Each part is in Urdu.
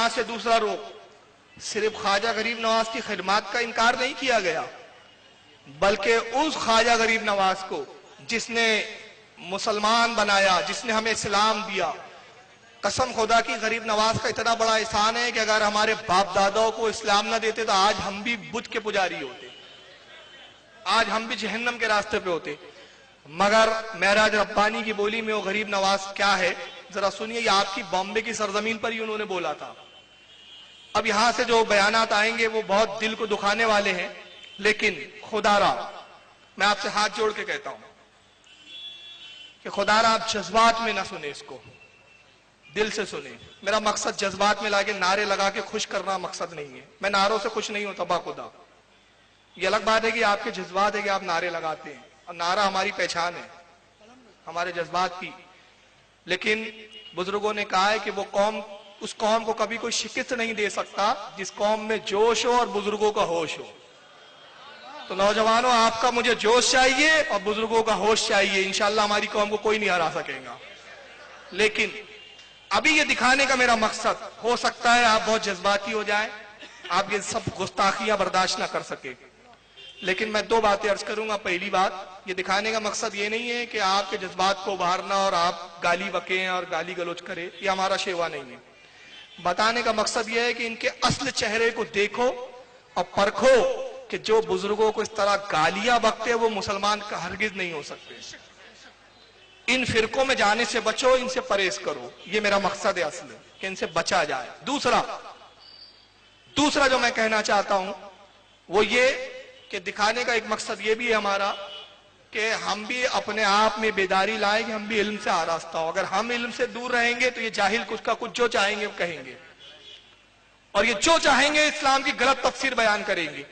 یہاں سے دوسرا رخ، صرف خواجہ غریب نواز کی خدمات کا انکار نہیں کیا گیا، بلکہ اس خواجہ غریب نواز کو جس نے مسلمان بنایا، جس نے ہمیں اسلام دیا، قسم خدا کی غریب نواز کا اتنا بڑا احسان ہے کہ اگر ہمارے باپ داداؤں کو اسلام نہ دیتے تو آج ہم بھی بت کے پجاری ہوتے، آج ہم بھی جہنم کے راستے پہ ہوتے۔ مگر معراج ربانی کی بولی میں وہ غریب نواز کیا ہے ذرا سنیے، یہ آپ کی بامبے کی سرزمین پر ہی انہوں نے بولا تھا۔ اب یہاں سے جو بیانات آئیں گے وہ بہت دل کو دکھانے والے ہیں، لیکن خدا را میں آپ سے ہاتھ جوڑ کے کہتا ہوں کہ خدا را آپ جذبات میں نہ سنیں، اس کو دل سے سنیں۔ میرا مقصد جذبات میں لا کے نعرے لگا کے خوش کرنا مقصد نہیں ہے، میں نعروں سے خوش نہیں ہوتا باخدا۔ یہ الگ بات ہے کہ آپ کے جذبات ہے کہ آپ نعرے لگاتے ہیں، اور نعرہ ہماری پہچان ہے ہمارے جذبات کی، لیکن بزرگوں نے کہا ہے کہ وہ قوم، اس قوم کو کبھی کوئی شکست نہیں دے سکتا جس قوم میں جوش ہو اور بزرگوں کا ہوش ہو۔ تو نوجوانوں، آپ کا مجھے جوش چاہیے اور بزرگوں کا ہوش چاہیے، انشاءاللہ ہماری قوم کو کوئی نہیں ہرا سکے گا۔ لیکن ابھی یہ دکھانے کا میرا مقصد، ہو سکتا ہے آپ بہت جذباتی ہو جائیں، آپ یہ سب گستاخیاں برداشت نہ کر سکے، لیکن میں دو باتیں عرض کروں گا۔ پہلی بات، یہ دکھانے کا مقصد یہ نہیں ہے کہ آپ کے جذبات کو ابھارنا اور آپ گالی بکیں اور گالی گلوچ کریں، یہ ہمارا شیوا نہیں ہے۔ بتانے کا مقصد یہ ہے کہ ان کے اصل چہرے کو دیکھو اور پرکھو کہ جو بزرگوں کو اس طرح گالیاں بکتے وہ مسلمان کا ہرگز نہیں ہو سکتے۔ ان فرقوں میں جانے سے بچو، ان سے پرہیز کرو، یہ میرا مقصد ہے اصل ہے کہ ان سے بچا جائے۔ دوسرا جو میں کہنا چاہتا ہوں وہ یہ کہ دکھانے کا ایک مقصد یہ بھی ہے ہمارا کہ ہم بھی اپنے آپ میں بیداری لائیں کہ ہم بھی علم سے آراستہ ہوں۔ اگر ہم علم سے دور رہیں گے تو یہ جاہل کچھ کا کچھ جو چاہیں گے وہ کہیں گے، اور یہ جو چاہیں گے اسلام کی غلط تفسیر بیان کریں گے۔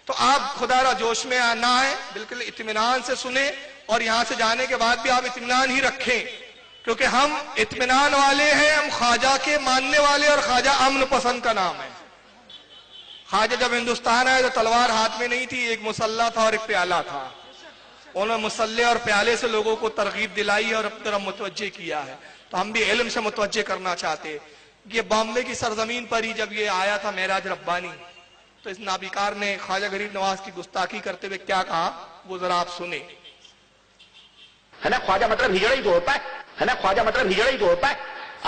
تو آپ خدا را جوش میں نہ آئیں، بالکل اطمینان سے سنیں، اور یہاں سے جانے کے بعد بھی آپ اطمینان ہی رکھیں، کیونکہ ہم اطمینان والے ہیں، ہم خواجہ کے ماننے والے، اور خواجہ امن پسند کا نام ہے۔ خواجہ جب ہندوستان آئے تو تلوار ہاتھ میں نہیں تھی، ایک مسلح تھا اور ایک پیالہ تھا۔ انہوں نے مسلح اور پیالے سے لوگوں کو ترغیب دلائی اور اپنی طرف متوجہ کیا ہے، تو ہم بھی علم سے متوجہ کرنا چاہتے۔ یہ بامبے کی سرزمین پر ہی جب یہ آیا تھا معراج ربانی، تو اس نابیکار نے خواجہ غریب نواز کی گستاخی کرتے ہوئے کیا کہا وہ ذرا آپ سنیں۔ ہے نا، خواجہ مطلب ہجڑا ہی تو ہوتا ہے نا، خواجہ مطلب ہجڑا ہی تو ہوتا ہے۔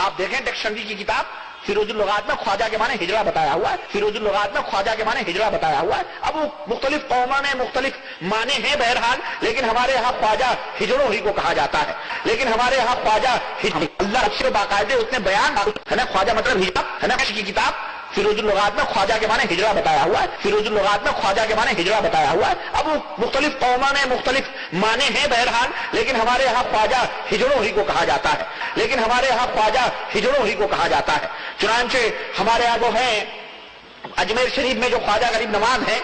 آپ دیکھیں ڈکشنری کی کتاب فیروز اللغات میں خواجہ کے معنی ہجڑا بتایا ہوا ہے، فیروز اللغات میں خواجہ کے معنی ہجڑا بتایا ہوا ہے۔ اب وہ مختلف قوموں میں مختلف معنی ہیں بہرحال، لیکن ہمارے یہاں خواجہ ہجڑوں ہی کو کہا جاتا ہے، لیکن ہمارے یہاں خواجہ اللہ اچھے باقاعدے اس نے بیان ہے نا، خواجہ مطلب ہجڑا ہے نا کی کتاب فیروز اللغات میں خواجہ کے معنی ہجڑا بتایا ہوا ہے، فیروز اللغات میں خواجہ کے معنی ہجڑا بتایا ہوا ہے۔ اب وہ مختلف قوموں میں مختلف معنی ہیں بہرحال، لیکن ہمارے یہاں خواجہ ہجڑوں ہی کو کہا جاتا ہے، لیکن ہمارے یہاں خواجہ ہجڑوں ہی کو کہا جاتا ہے۔ چنانچہ ہمارے یہاں جو ہیں اجمیر شریف میں جو خواجہ غریب نواز ہیں،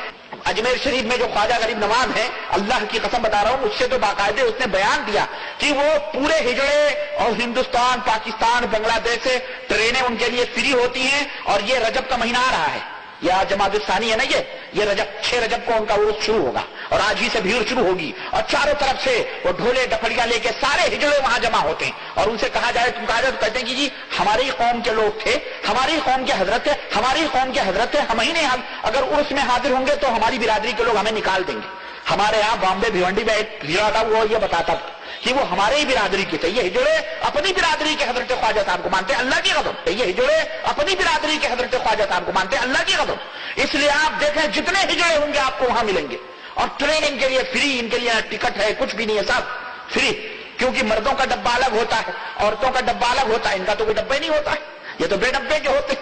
اجمیر شریف میں جو خواجہ غریب نواز ہیں، اللہ کی قسم بتا رہا ہوں، مجھ سے تو باقاعدے اس نے بیان دیا کہ وہ پورے ہجڑے اور ہندوستان، پاکستان، بنگلہ دیش سے ٹرینیں ان کے لیے فری ہوتی ہیں، اور یہ رجب کا مہینہ آ رہا ہے، یا جماعت الثانی ہے نا، یہ رجب 6 رجب کو ان کا عرس شروع ہوگا، اور آج ہی سے بھیڑ شروع ہوگی، اور چاروں طرف سے وہ ڈھولے ڈپڑیاں لے کے سارے ہجڑے وہاں جمع ہوتے ہیں، اور ان سے کہا جائے تم کہا جائے تو کہتے ہیں کہ جی ہماری قوم کے لوگ تھے، ہماری قوم کے حضرت تھے، ہماری قوم کے حضرت تھے، ہم ہی نہیں، ہم اگر عرس میں حاضر ہوں گے تو ہماری برادری کے لوگ ہمیں نکال دیں گے۔ ہمارے یہاں بامبے بھیونڈی میں ایک ہجڑا تھا، وہ یہ بتاتا تھا کہ وہ ہمارے ہی برادری کے تھے، یہ ہجڑے اپنی برادری کے حضرت خواجہ صاحب کو مانتے ہیں، اللہ کی قسم، یہ ہجڑے اپنی برادری کے حضرت خواجہ صاحب کو مانتے ہیں، اللہ کی قسم۔ اس لیے آپ دیکھیں جتنے ہجڑے ہوں گے آپ کو وہاں ملیں گے، اور ٹرین ان کے لیے فری، ان کے لیے ٹکٹ ہے، کچھ بھی نہیں ہے، سب فری، کیونکہ مردوں کا ڈبہ الگ ہوتا ہے، عورتوں کا ڈبہ الگ ہوتا ہے، ان کا تو کوئی ڈبہ ہی نہیں ہوتا ہے، یہ تو بے ڈبے کے ہوتے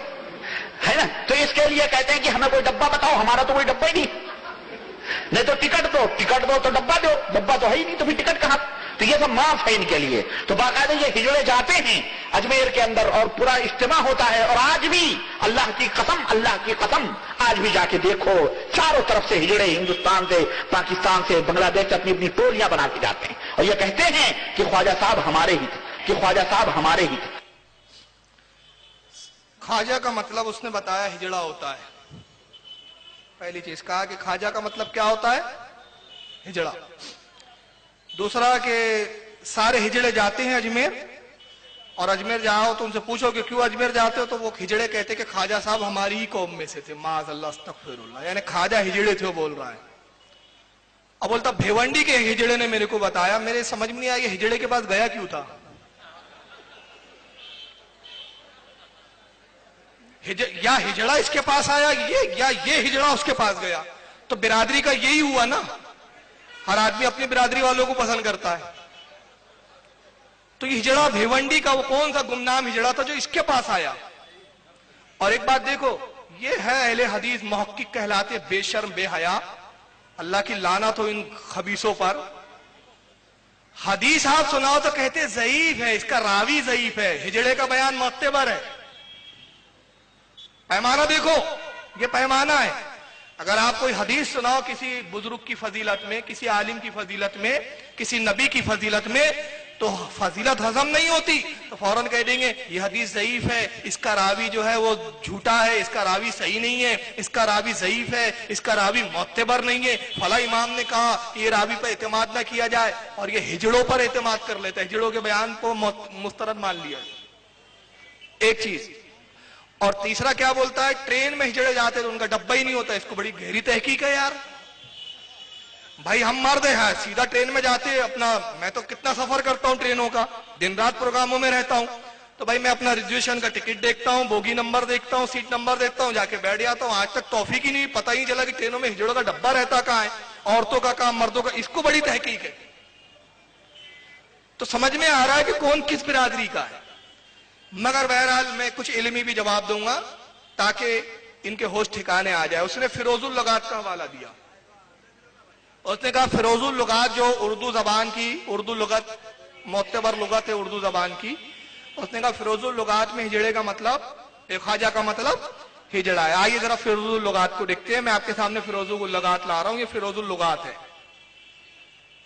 ہے نا، تو اس کے لیے کہتے ہیں کہ ہمیں کوئی ڈبہ بتاؤ، ہمارا تو کوئی ڈبہ ہی نہیں تو ٹکٹ دو تو ڈبہ دو، ڈبہ تو ہے ہی نہیں تو پھر ٹکٹ کہاں؟ تو یہ سب معاف ہے ان کے لیے۔ تو باقاعدہ یہ ہجڑے جاتے ہیں اجمیر کے اندر اور پورا اجتماع ہوتا ہے، اور آج بھی اللہ کی قسم آج بھی جا کے دیکھو چاروں طرف سے ہجڑے ہندوستان سے، پاکستان سے، بنگلہ دیش سے اپنی اپنی ٹولیاں بنا کے جاتے ہیں، اور یہ کہتے ہیں کہ خواجہ صاحب ہمارے ہی تھے، کہ خواجہ صاحب ہمارے ہی تھے۔ خواجہ کا مطلب اس نے بتایا ہجڑا ہوتا ہے، پہلی چیز کہا کہ خواجہ کا مطلب کیا ہوتا ہے؟ ہجڑا۔ دوسرا کہ سارے ہجڑے جاتے ہیں اجمیر، اور اجمیر جاؤ تو ان سے پوچھو کہ کیوں اجمیر جاتے ہو، تو وہ ہجڑے کہتے کہ خواجہ صاحب ہماری ہی قوم میں سے تھے، معاذ اللہ استغفر اللہ، یعنی خواجہ ہجڑے تھے وہ بول رہا ہے۔ اب بولتا بھیونڈی کے ہجڑے نے میرے کو بتایا، میرے سمجھ میں نہیں آیا یہ ہجڑے کے پاس گیا کیوں تھا؟ یا ہجڑا اس کے پاس آیا یا یہ ہجڑا اس کے پاس گیا، تو برادری کا یہی ہوا نا، ہر آدمی اپنی برادری والوں کو پسند کرتا ہے۔ تو یہ ہجڑا بھیونڈی کا وہ کون سا گمنام ہجڑا تھا جو اس کے پاس آیا؟ اور ایک بات دیکھو، یہ ہے اہل حدیث محقق کہلاتے، بے شرم بے حیا، اللہ کی لعنت ہو ان خبیثوں پر۔ حدیث آپ سناؤ تو کہتے ضعیف ہے، اس کا راوی ضعیف ہے، ہجڑے کا بیان معتبر ہے۔ پیمانہ دیکھو، یہ پیمانہ ہے۔ اگر آپ کوئی حدیث سناؤ کسی بزرگ کی فضیلت میں، کسی عالم کی فضیلت میں، کسی نبی کی فضیلت میں، تو فضیلت ہضم نہیں ہوتی تو فوراً کہہ دیں گے یہ حدیث ضعیف ہے، اس کا راوی جو ہے وہ جھوٹا ہے، اس کا راوی صحیح نہیں ہے، اس کا راوی ضعیف ہے، اس کا راوی معتبر نہیں ہے، فلاں امام نے کہا کہ یہ راوی پر اعتماد نہ کیا جائے، اور یہ ہجڑوں پر اعتماد کر لیتا ہے، ہجڑوں کے بیان کو مسترد مان لیا۔ ایک چیز، اور تیسرا کیا بولتا ہے، ٹرین میں ہجڑے جاتے تو ان کا ڈبہ ہی نہیں ہوتا، اس کو بڑی گہری تحقیق ہے یار۔ بھائی ہم مرد ہیں، سیدھا ٹرین میں جاتے اپنا، میں تو کتنا سفر کرتا ہوں ٹرینوں کا، دن رات پروگراموں میں رہتا ہوں، تو بھائی میں اپنا ریزرویشن کا ٹکٹ دیکھتا ہوں، بوگی نمبر دیکھتا ہوں، سیٹ نمبر دیکھتا ہوں، جا کے بیٹھ جاتا ہوں۔ آج تک توفیق ہی نہیں، پتہ ہی نہیں چلا کہ ٹرینوں میں ہجڑوں کا ڈبہ رہتا کہاں ہے، عورتوں کا کام، مردوں کا، اس کو بڑی تحقیق ہے۔ تو سمجھ میں آ رہا ہے کہ کون کس برادری کا ہے۔ مگر بہرحال میں کچھ علمی بھی جواب دوں گا تاکہ ان کے ہوش ٹھکانے آ جائے۔ اس نے فیروز اللغات کا حوالہ دیا، اس نے کہا فیروز اللغات جو اردو زبان کی، اردو لغت معتبر لغت ہے اردو زبان کی، اس نے کہا فیروز اللغات میں ہجڑے کا مطلب، ایک خواجہ کا مطلب ہجڑا ہے۔ آئیے ذرا فیروز اللغات کو دیکھتے ہیں، میں آپ کے سامنے فیروز اللغات لا رہا ہوں، یہ فیروز اللغات ہے،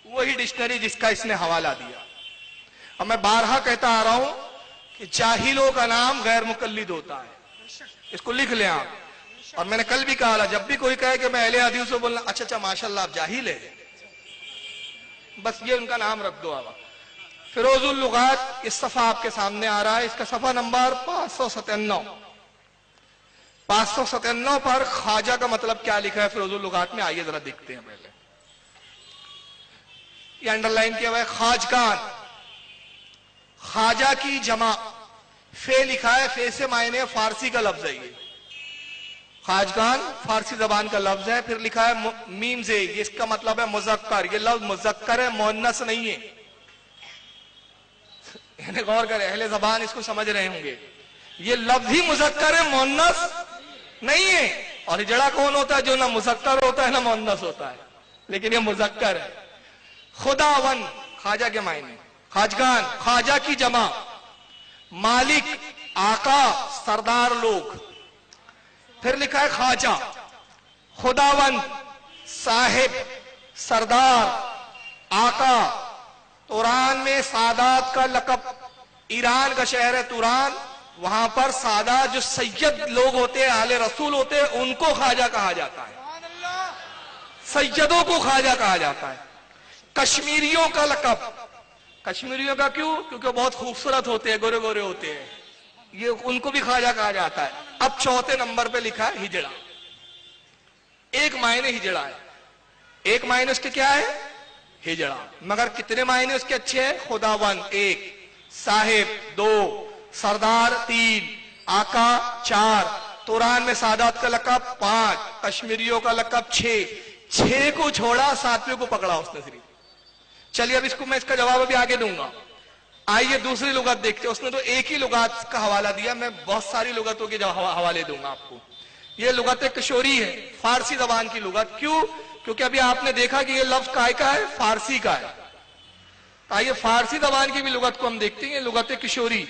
وہی ڈکشنری جس کا اس نے حوالہ دیا۔ اور میں بارہا کہتا آ رہا ہوں کہ جاہلوں کا نام غیر مقلد ہوتا ہے، اس کو لکھ لیں آپ۔ اور میں نے کل بھی کہا جب بھی کوئی کہے کہ میں اہل حدیث سے بولنا، اچھا اچھا ماشاءاللہ آپ جاہل ہیں، بس یہ ان کا نام رکھ دو آپ۔ فیروز اللغات اس صفحہ آپ کے سامنے آ رہا ہے، اس کا صفحہ نمبر 597۔ 597 پر خواجہ کا مطلب کیا لکھا ہے فیروز اللغات میں، آئیے ذرا دیکھتے ہیں۔ پہلے یہ انڈر لائن کیا ہوا ہے، خواجگان، خواجہ کی جمع، فے لکھا ہے، فے سے معنی فارسی کا لفظ ہے، یہ خواجگان فارسی زبان کا لفظ ہے۔ پھر لکھا ہے میم سے، اس کا مطلب ہے مذکر، یہ لفظ مذکر ہے، مؤنث نہیں ہے۔ یعنی غور کریں، اہل زبان اس کو سمجھ رہے ہوں گے، یہ لفظ ہی مذکر ہے، مؤنث نہیں ہے۔ اور ہجڑا کون ہوتا ہے؟ جو نہ مذکر ہوتا ہے نہ مؤنث ہوتا ہے، لیکن یہ مذکر ہے۔ خداون خواجہ کے معنی، خواجگان خواجہ کی جمع، مالک آقا سردار لوگ۔ پھر لکھا ہے خواجہ، خداوند صاحب سردار آقا۔ توران میں سادات کا لقب، ایران کا شہر ہے توران، وہاں پر سادات جو سید لوگ ہوتے ہیں، اہل رسول ہوتے ہیں، ان کو خواجہ کہا جاتا ہے، سیدوں کو خواجہ کہا جاتا ہے۔ کشمیریوں کا لقب، کشمیریوں کا کیوں؟ کیونکہ بہت خوبصورت ہوتے ہیں، گورے گورے ہوتے ہیں، یہ ان کو بھی خواجہ کہا جاتا ہے۔ اب چوتھے نمبر پہ لکھا ہے ہجڑا، ایک معنی ہجڑا ہے، ایک معنی اس کے کیا ہے؟ ہجڑا۔ مگر کتنے معنی اس کے اچھے ہیں؟ خداوند ایک، صاحب دو، سردار تین، آقا چار، توران میں سادات کا لقب 5، کشمیریوں کا لقب 6 کو چھوڑا، 7ویں کو پکڑا اس نے صرف۔ چلیے اب اس کو میں اس کا جواب ابھی آگے دوں گا۔ آئیے دوسری لغت دیکھتے ہیں، اس نے تو ایک ہی لغات کا حوالہ دیا، میں بہت ساری لغتوں کے حوالے دوں گا آپ کو۔ یہ لغت کشوری ہے، فارسی زبان کی لغت۔ کیوں؟ کیونکہ ابھی آپ نے دیکھا کہ یہ لفظ کائے کا ہے؟ فارسی کا ہے۔ آئیے فارسی زبان کی بھی لغت کو ہم دیکھتے ہیں، لغت کشوری،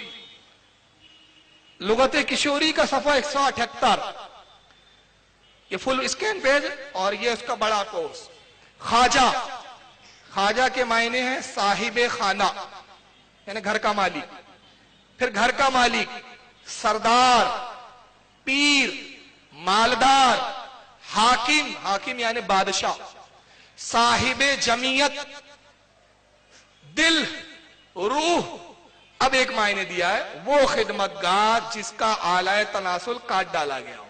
لغت کشوری کا صفحہ 178، یہ فل اسکین پیج، اور یہ اس کا بڑا کورس۔ خواجہ، خواجہ کے معنی ہیں صاحب خانہ، یعنی گھر کا مالک۔ پھر گھر کا مالک، سردار، پیر، مالدار، حاکم، حاکم یعنی بادشاہ، صاحب جمعیت، دل، روح، اب ایک معنی دیا ہے وہ خدمتگار جس کا آلائے تناسل کاٹ ڈالا گیا ہو،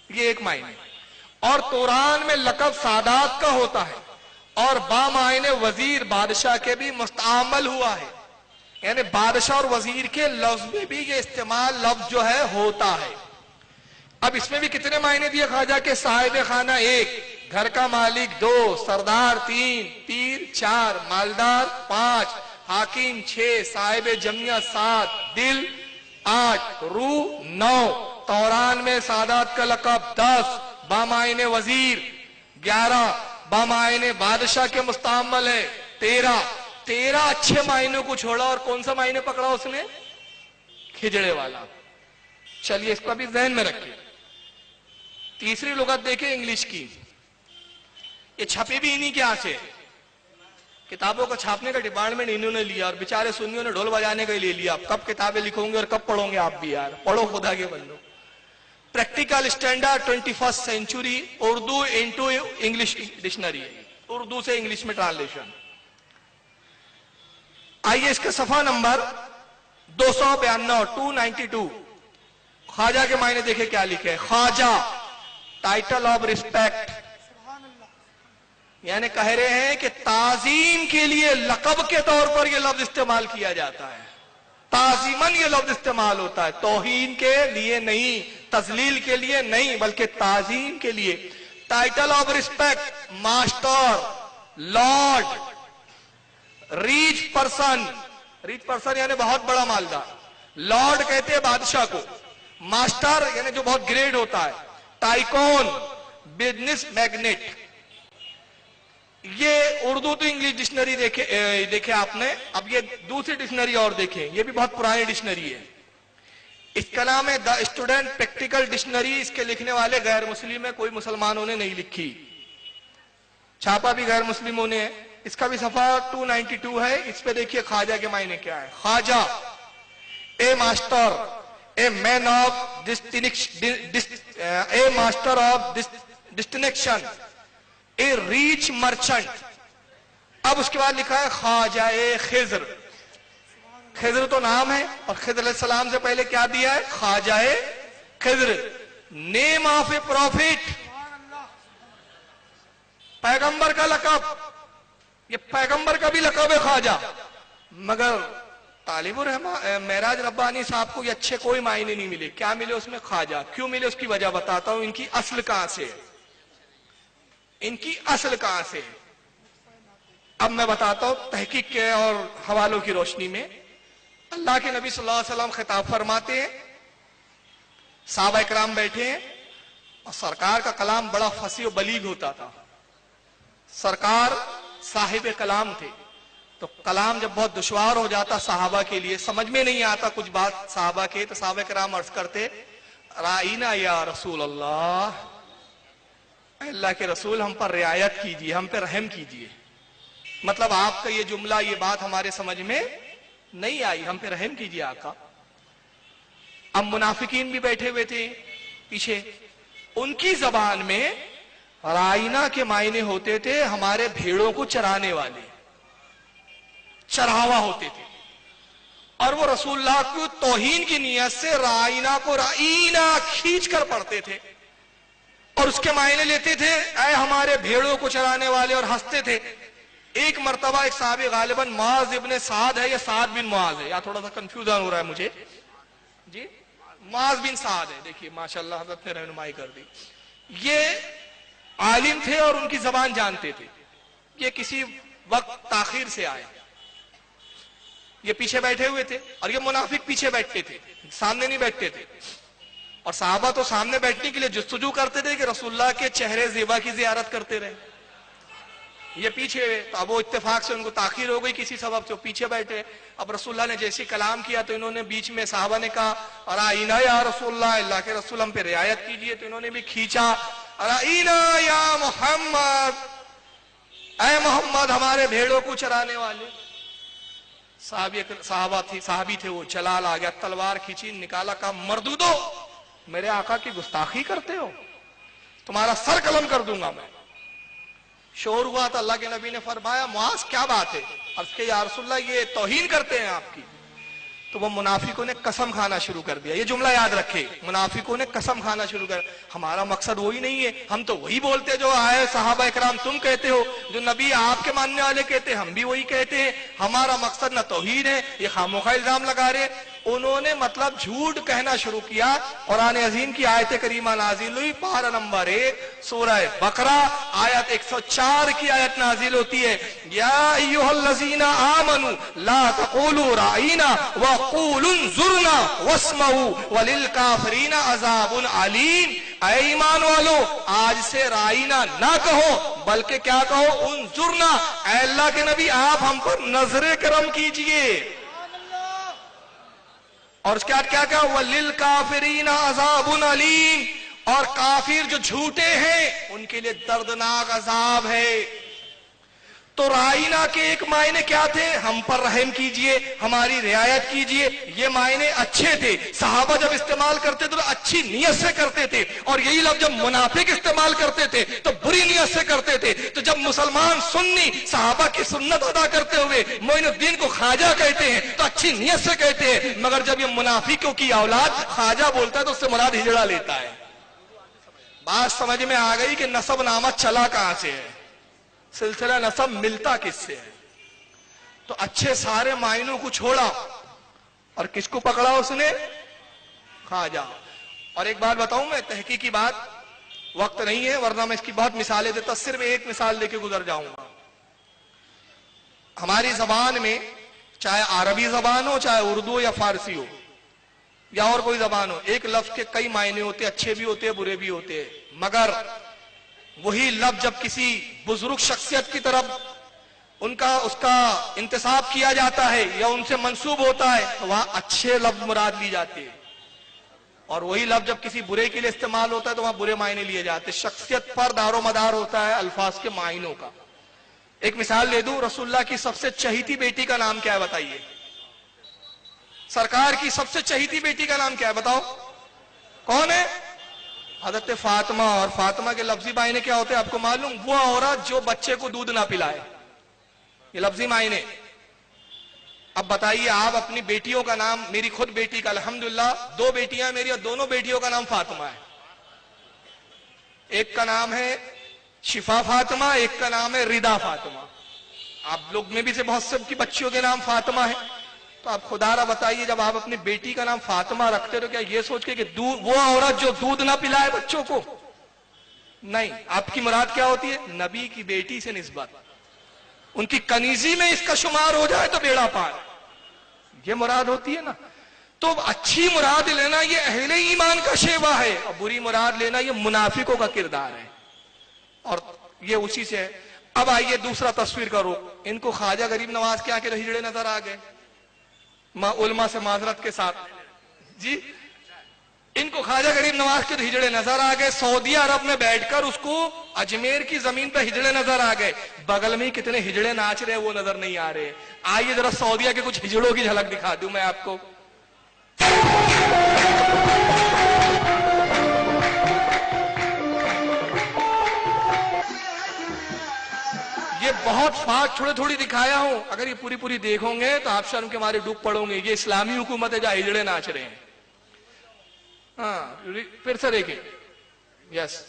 یہ ایک معنی. اور توران میں لقب سادات کا ہوتا ہے اور بامعنی وزیر بادشاہ کے بھی مستعمل ہوا ہے، یعنی بادشاہ اور وزیر کے لفظ میں بھی یہ استعمال لفظ جو ہے ہوتا ہے. اب اس میں بھی کتنے معنی دیے خواجہ کے؟ صاحب خانہ 1، گھر کا مالک 2، سردار 3، پیر 4، مالدار 5، حاکم 6، صاحب جمعیہ 7، دل 8، روح 9، توران میں سادات کا لقب 10، بامعنی وزیر 11، بامعنی بادشاہ کے مستعمل ہے 13 اچھے معنیوں کو چھوڑا اور کون سا معنی پکڑا اس نے؟ کھجڑے والا. چلیے اس کو بھی ذہن میں رکھیں. تیسری لغت دیکھیں انگلش کی، یہ چھپی بھی انہی کے ہاتھ سے، کتابوں کو چھاپنے کا ڈپارٹمنٹ انہوں نے لیا اور بیچارے سنیوں نے ڈھول بجانے کا لے لیا. کب کتابیں لکھوں گے اور کب پڑھوں گے آپ بھی؟ یار پڑھو خدا کے بندو. Practical standard 21 century Urdu into English dictionary, Urdu سے انگلش میں ٹرانسلیشن. آئیے اس کے صفحہ نمبر 292 292 خواجہ کے معنی دیکھیں کیا لکھے. خواجہ ٹائٹل آف ریسپیکٹ، یعنی کہہ رہے ہیں کہ تعظیم کے لیے لقب کے طور پر یہ لفظ استعمال کیا جاتا ہے. تعظیماً یہ لفظ استعمال ہوتا ہے، توہین کے لیے نہیں، تذلیل کے لیے نہیں، بلکہ تعظیم کے لیے. Title of respect, master, lord, reach person, reach person یعنی بہت بڑا مالدار. لارڈ کہتے ہیں بادشاہ کو، ماسٹر یعنی جو بہت گریڈ ہوتا ہے، ٹائکون، بزنس میگنیٹ. یہ اردو تو انگلش ڈکشنری دیکھے آپ نے. اب یہ دوسری ڈکشنری اور دیکھیں، یہ بھی بہت پرانی ڈکشنری ہے. اس کا نام ہے دا اسٹوڈنٹ پریکٹیکل ڈکشنری. اس کے لکھنے والے غیر مسلم ہے، کوئی مسلمانوں نے نہیں لکھی، چھاپا بھی غیر مسلموں نے. اس کا بھی صفحہ 292 ہے. اس پہ دیکھیے خواجہ کے معنی کیا ہے. خواجہ a master, a man of a master of distinction, a rich merchant. اب اس کے بعد لکھا ہے خواجہ خضر. خضر تو نام ہے اور خضر علیہ السلام سے پہلے کیا دیا ہے؟ خواجہ خضر. نیم آف اے پروفیٹ، پیغمبر کا لقب. یہ پیغمبر کا بھی لقب ہے خواجہ، مگر طالب معراج ربانی صاحب کو یہ اچھے کوئی معنی نہیں ملے. کیا ملے اس میں؟ خواجہ. کیوں ملے اس کی وجہ بتاتا ہوں. ان کی اصل کہاں سے، ان کی اصل کہاں سے اب میں بتاتا ہوں تحقیق کے اور حوالوں کی روشنی میں. اللہ کے نبی صلی اللہ علیہ وسلم خطاب فرماتے ہیں، صحابہ اکرام بیٹھے ہیں اور سرکار کا کلام بڑا فصیح و بلیغ ہوتا تھا. سرکار صاحب کلام تھے، تو کلام جب بہت دشوار ہو جاتا صحابہ کے لیے، سمجھ میں نہیں آتا کچھ بات صحابہ کے، تو صحابہ کرام عرض کرتے رائینا یا رسول اللہ، اللہ کے رسول ہم پر رعایت کیجئے، ہم پہ رحم کیجئے. مطلب آپ کا یہ جملہ، یہ بات ہمارے سمجھ میں نہیں آئی، ہم پہ رحم کیجئے آقا. اب منافقین بھی بیٹھے ہوئے تھے پیچھے، ان کی زبان میں رائینا کے معنی ہوتے تھے ہمارے بھیڑوں کو چرانے والے، چراوا ہوتے تھے. اور وہ رسول اللہ کو توہین کی نیت سے رائینا کو رائینا کھینچ کر پڑھتے تھے اور اس کے معنی لیتے تھے اے ہمارے بھیڑوں کو چرانے والے، اور ہنستے تھے. ایک مرتبہ ایک صحابی غالباً معاذ ابن سعد ہے یا سعد بن معاذ ہے، یا تھوڑا سا کنفیوژن ہو رہا ہے مجھے، جی معاذ بن سعد ہے. دیکھیے ماشاءاللہ حضرت نے رہنمائی کر دی. یہ عالم تھے اور ان کی زبان جانتے تھے. یہ کسی وقت تاخیر سے آئے، یہ پیچھے بیٹھے ہوئے تھے اور یہ منافق پیچھے بیٹھتے تھے، سامنے نہیں بیٹھتے تھے. اور صحابہ تو سامنے بیٹھنے کے لیے جستجو کرتے تھے کہ رسول اللہ کے چہرے زیبا کی زیارت کرتے رہے. یہ پیچھے، تو اب وہ اتفاق سے ان کو تاخیر ہو گئی کسی سبب سے، پیچھے بیٹھے. اب رسول اللہ نے جیسے کلام کیا تو انہوں نے بیچ میں، صحابہ نے کہا رائینا یا رسول اللہ، اللہ کے رسول ہم پہ رعایت کیجئے، تو انہوں نے بھی کھینچا رائینا یا محمد، اے محمد ہمارے بھیڑوں کو چرانے والے. صحابی تھے وہ، جلال آ گیا، تلوار کھینچی، نکالا، کہا مردودو میرے آقا کی گستاخی کرتے ہو، تمہارا سر قلم کر دوں گا میں. شور ہوا تو اللہ کے نبی نے فرمایا معاذ کیا بات ہے؟ عرض کہ یا رسول اللہ یہ توہین کرتے ہیں آپ کی. تو وہ منافقوں نے قسم کھانا شروع کر دیا. یہ جملہ یاد رکھے, منافقوں نے قسم کھانا شروع کر. ہمارا مقصد وہی نہیں ہے, ہم تو وہی بولتے جو آئے صحابہ اکرام تم کہتے ہو, جو نبی آپ کے ماننے والے کہتے ہیں ہم بھی وہی کہتے ہیں. ہمارا مقصد نہ توحید ہے, یہ خاموخواہ الزام لگا رہے. انہوں نے مطلب جھوٹ کہنا شروع کیا. قرآن عظیم کی آیت کریمہ نازل ہوئی, پارہ نمبر 1 سورہ بقرہ آیت 104 کی آیت نازل ہوتی ہے, یا ایھا الذین آمنوا لا تقولوا رعینا وقولوا انظرنا واسمعوا وللکافرین عذاب علیم. اے ایمان والو, آج سے رعینا نہ کہو بلکہ کیا کہو, انظرنا. اے اللہ کے نبی آپ ہم پر نظر کرم کیجئے. اور اس کے بعد کیا کہا, وَلِلْكَافِرِينَ عَذَابٌ عَلِيمٌ. اور کافر جو جھوٹے ہیں ان کے لیے دردناک عذاب ہے. تو رائنا کے ایک معنی کیا تھے, ہم پر رحم کیجئے, ہماری رعایت کیجئے. یہ معنی اچھے تھے, صحابہ جب استعمال کرتے تھے تو اچھی نیت سے کرتے تھے. اور یہی لفظ جب منافق استعمال کرتے تھے تو بری نیت سے کرتے تھے. تو جب مسلمان سنی صحابہ کی سنت ادا کرتے ہوئے معین الدین کو خواجہ کہتے ہیں تو اچھی نیت سے کہتے ہیں. مگر جب یہ منافقوں کی اولاد خواجہ بولتا ہے تو اس سے مراد ہجڑا لیتا ہے. بات سمجھ میں آ گئی کہ نسب نامہ چلا کہاں سے ہے, سلسلہ نسب ملتا کس سے ہے. تو اچھے سارے معنوں کو چھوڑا اور کس کو پکڑا اس نے, خواجہ. اور ایک بات بتاؤں میں, تحقیقی بات, وقت نہیں ہے ورنہ میں اس کی بہت مثالیں دیتا, صرف ایک مثال دے کے گزر جاؤں گا. ہماری زبان میں چاہے عربی زبان ہو, چاہے اردو یا فارسی ہو یا اور کوئی زبان ہو, ایک لفظ کے کئی معنی ہوتے, اچھے بھی ہوتے برے بھی ہوتے. مگر وہی لفظ جب کسی بزرگ شخصیت کی طرف اس کا انتساب کیا جاتا ہے یا ان سے منسوب ہوتا ہے تو وہاں اچھے لفظ مراد لی جاتے ہیں. اور وہی لفظ جب کسی برے کے لیے استعمال ہوتا ہے تو وہاں برے معنی لیے جاتے. شخصیت پر دار و مدار ہوتا ہے الفاظ کے معنوں کا. ایک مثال دے دوں, رسول اللہ کی سب سے چہیتی بیٹی کا نام کیا ہے بتائیے. سرکار کی سب سے چہیتی بیٹی کا نام کیا ہے بتاؤ, کون ہے؟ حضرت فاطمہ. اور فاطمہ کے لفظی معنی کیا ہوتے ہیں آپ کو معلوم, وہ عورت جو بچے کو دودھ نہ پلائے, یہ لفظی معنی. اب بتائیے آپ اپنی بیٹیوں کا نام, میری خود بیٹی کا الحمدللہ 2 بیٹیاں میری اور دونوں بیٹیوں کا نام فاطمہ ہے. ایک کا نام ہے شفا فاطمہ, ایک کا نام ہے ردا فاطمہ. آپ لوگ میں بھی سے بہت سب کی بچیوں کے نام فاطمہ ہے. تو آپ خدا را بتائیے جب آپ اپنی بیٹی کا نام فاطمہ رکھتے تو کیا یہ سوچ کے کہ وہ عورت جو دودھ نہ پلائے بچوں کو, نہیں, آپ کی مراد کیا ہوتی ہے, نبی کی بیٹی سے نسبت, ان کی کنیزی میں اس کا شمار ہو جائے تو بیڑا پار, یہ مراد ہوتی ہے نا. تو اچھی مراد لینا یہ اہل ایمان کا شیوا ہے, اور بری مراد لینا یہ منافقوں کا کردار ہے, اور یہ اسی سے ہے. اب آئیے دوسرا تصویر کرو, ان کو خواجہ غریب نواز کے آنکھ ہجڑے نظر آ گئے, علماء سے معذرت کے ساتھ جی, ان کو خواجہ غریب نواز کے ہجڑے نظر آ گئے. سعودی عرب میں بیٹھ کر اس کو اجمیر کی زمین پہ ہجڑے نظر آ گئے, بغل میں کتنے ہجڑے ناچ رہے وہ نظر نہیں آ رہے. آئیے ذرا سعودیہ کے کچھ ہجڑوں کی جھلک دکھا دوں میں آپ کو. یہ بہت فاسٹ تھوڑے تھوڑی دکھایا ہوں, اگر یہ پوری پوری دیکھو گے تو آپ شرم کے مارے ڈوب پڑو گے. یہ اسلامی حکومت ہے جہاں ہجڑے ناچ رہے ہیں. ہاں پھر سے دیکھیں, یس,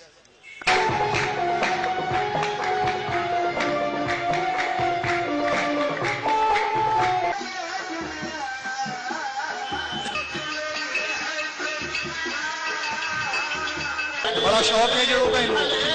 بڑا شوق ہے جو ان کو.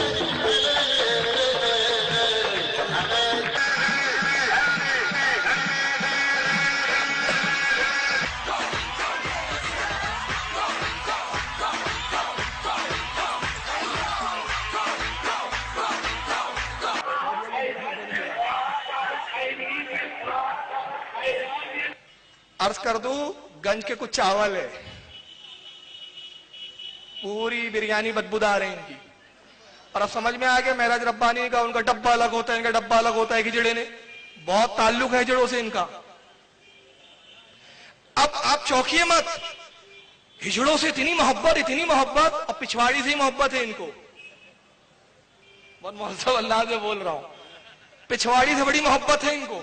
عرض کر دوں گنج کے کچھ چاول ہے, پوری بریانی بدبودار ہے ان کی. اور اب سمجھ میں آ گیا معراج ربانی کا, ان کا ڈبہ الگ ہوتا ہے, ان کا ڈبہ الگ ہوتا ہے. ہجڑے نے بہت تعلق ہے ہجڑوں سے ان کا. اب آپ چوکیے مت, ہجڑوں سے اتنی محبت, اور پچھواڑی سے ہی محبت ہے ان کو. بہت مہذب انداز میں بول رہا ہوں, پچھواڑی سے بڑی محبت ہے ان کو,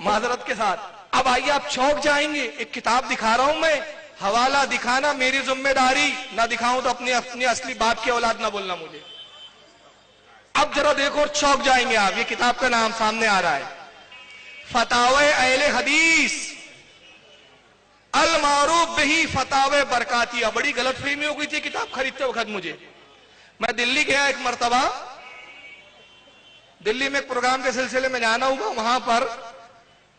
معذرت کے ساتھ. اب آئیے آپ چونک جائیں گے. ایک کتاب دکھا رہا ہوں میں, حوالہ دکھانا میری ذمہ داری, نہ دکھاؤں تو اپنی اصلی باپ کی اولاد نہ بولنا مجھے. اب ذرا دیکھو اور چونک جائیں گے آپ. یہ کتاب کا نام سامنے آ رہا ہے, فتاوی اہل حدیث المعروف بہی فتاوی برکاتیہ. بڑی غلط فہمی ہو گئی تھی کتاب خریدتے وقت مجھے. میں دلی گیا ایک مرتبہ, دلی میں ایک پروگرام کے سلسلے میں جانا ہوا, وہاں پر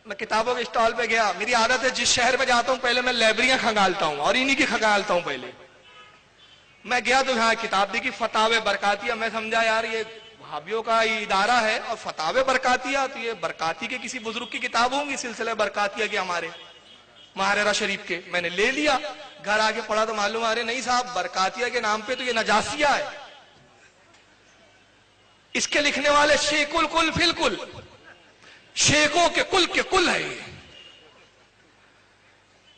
میں کتابوں کے اسٹال پہ گیا. میری عادت ہے جس شہر میں جاتا ہوں پہلے میں لائبریریاں کھنگالتا ہوں, اور انہی کی کھنگالتا ہوں پہلے. میں گیا تو یہاں کتاب دیکھی فتاوی برکاتیہ. میں سمجھا یار یہ وہابیوں کا ادارہ ہے اور فتاوی برکاتیہ, تو یہ برکاتی کے کسی بزرگ کی کتاب ہوں گی, سلسلہ برکاتیہ کے ہمارے مہاراجہ شریف کے. میں نے لے لیا, گھر آ کے پڑھا تو معلوم آ رہے نہیں صاحب, برکاتیہ کے نام پہ تو یہ نجاسیہ ہے. اس کے لکھنے والے شیخ الکل فی الکل, شیخوں کے کل ہے یہ.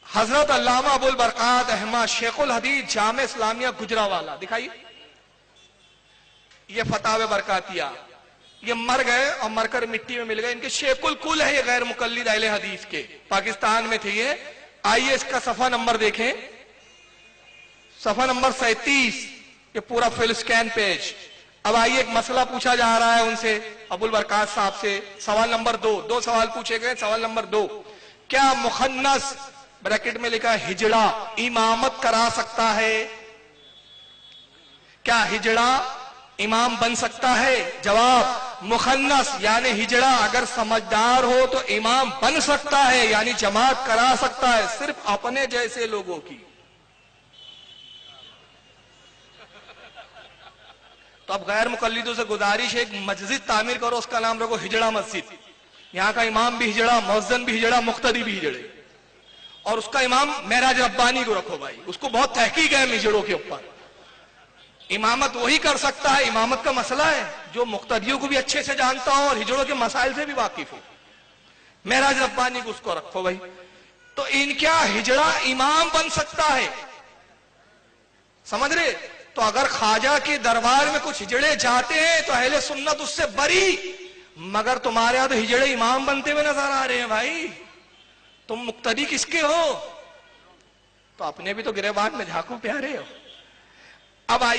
حضرت علامہ ابو البرکات احمد شیخ الحدیث جامع اسلامیہ گجرانوالہ. دکھائیے یہ فتاوی برکاتیہ. یہ مر گئے اور مر کر مٹی میں مل گئے. ان کے شیخ الکل ہے, یہ غیر مقلد اہل حدیث کے, پاکستان میں تھے یہ. آئیے اس کا صفحہ نمبر دیکھیں, صفحہ نمبر 37, یہ پورا فل سکین پیج. اب آئیے ایک مسئلہ پوچھا جا رہا ہے ان سے, ابو البرکات صاحب سے. سوال نمبر 2, 2 سوال پوچھے گئے. سوال نمبر 2, کیا مخنث بریکٹ میں لکھا ہے ہجڑا امامت کرا سکتا ہے؟ کیا ہجڑا امام بن سکتا ہے؟ جواب, مخنث یعنی ہجڑا اگر سمجھدار ہو تو امام بن سکتا ہے, یعنی جماعت کرا سکتا ہے, صرف اپنے جیسے لوگوں کی. تو اب غیر مقلدوں سے گزارش ہے, ایک مسجد تعمیر کرو, اس کا نام رکھو ہجڑا مسجد. یہاں کا امام بھی ہجڑا, مؤذن بھی ہجڑا, مقتدی بھی ہجڑے, اور اس کا امام معراج ربانی کو رکھو بھائی. اس کو بہت تحقیق ہے ہجڑوں کے اوپر. امامت وہی کر سکتا ہے, امامت کا مسئلہ ہے جو مقتدیوں کو بھی اچھے سے جانتا ہو اور ہجڑوں کے مسائل سے بھی واقف ہو. معراج ربانی کو اس کو رکھو بھائی. تو ان کیا ہجڑا امام بن سکتا ہے؟ سمجھ رہے؟ تو اگر خواجہ کے دربار میں کچھ ہجڑے جاتے ہیں تو اہل سنت اس سے بری, مگر تمہارے یہاں تو ہجڑے امام بنتے ہوئے نظر آ رہے ہیں بھائی. تم مقتدی کس کے ہو؟ تو اپنے بھی تو گریبان میں جھانکو پیارے ہو. اب آئیے